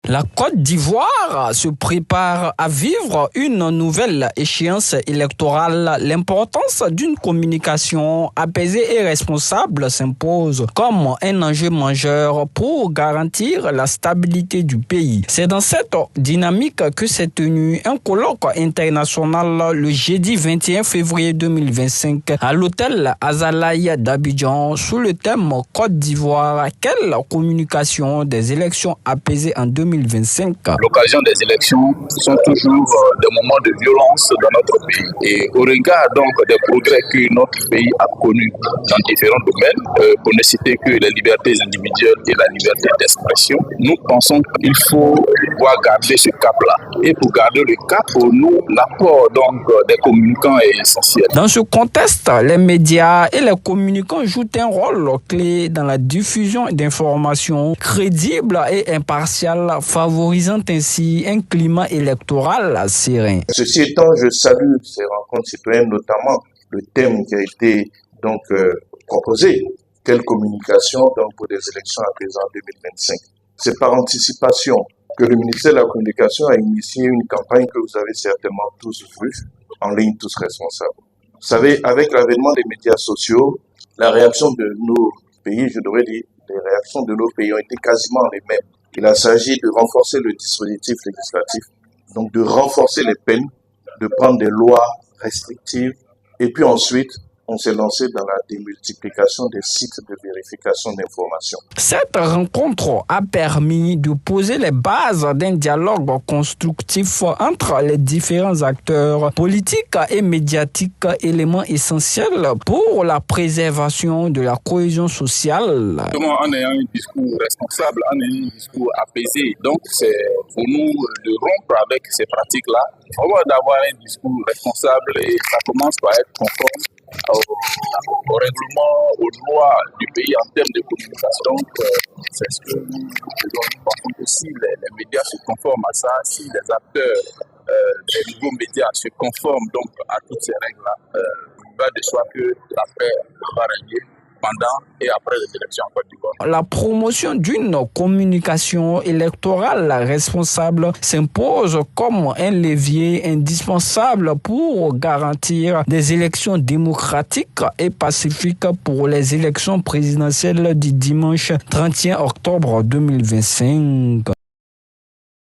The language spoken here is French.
La Côte d'Ivoire se prépare à vivre une nouvelle échéance électorale. L'importance d'une communication apaisée et responsable s'impose comme un enjeu majeur pour garantir la stabilité du pays. C'est dans cette dynamique que s'est tenu un colloque international le jeudi 21 février 2025 à l'hôtel Azalaï d'Abidjan sous le thème Côte d'Ivoire. Quelle communication des élections apaisées en 2025? L'occasion des élections sont toujours des moments de violence dans notre pays. Et au regard donc des progrès que notre pays a connus dans différents domaines, pour ne citer que les libertés individuelles et la liberté d'expression, nous pensons qu'il faut pouvoir garder ce cap-là. Et pour garder le cap, pour nous, l'apport donc des communicants est essentiel. Dans ce contexte, les médias et les communicants jouent un rôle clé dans la diffusion d'informations crédibles et impartiales, favorisant ainsi un climat électoral serein. Ceci étant, je salue ces rencontres citoyennes, notamment le thème qui a été donc proposé. Quelle communication donc pour des élections apaisées en 2025? C'est par anticipation que le ministère de la Communication a initié une campagne que vous avez certainement tous vue, en ligne tous responsables. Vous savez, avec l'avènement des médias sociaux, la réaction de nos pays, je devrais dire, les réactions de nos pays ont été quasiment les mêmes. Il a s'agit de renforcer le dispositif législatif, donc de renforcer les peines, de prendre des lois restrictives, et puis ensuite, on s'est lancé dans la démultiplication des sites de vérification d'informations. Cette rencontre a permis de poser les bases d'un dialogue constructif entre les différents acteurs politiques et médiatiques, éléments essentiels pour la préservation de la cohésion sociale. En ayant un discours responsable, en ayant un discours apaisé, donc c'est pour nous de rompre avec ces pratiques-là, vraiment d'avoir un discours responsable et ça commence par être conforme au règlement, aux lois du pays en termes de communication. Donc, c'est ce que nous pensons que si les médias se conforment à ça, si les acteurs des nouveaux médias se conforment donc à toutes ces règles-là, il va de soi que la paix va régner pendant et après les élections en Côte d'Ivoire. La promotion d'une communication électorale responsable s'impose comme un levier indispensable pour garantir des élections démocratiques et pacifiques pour les élections présidentielles du dimanche 31 octobre 2025.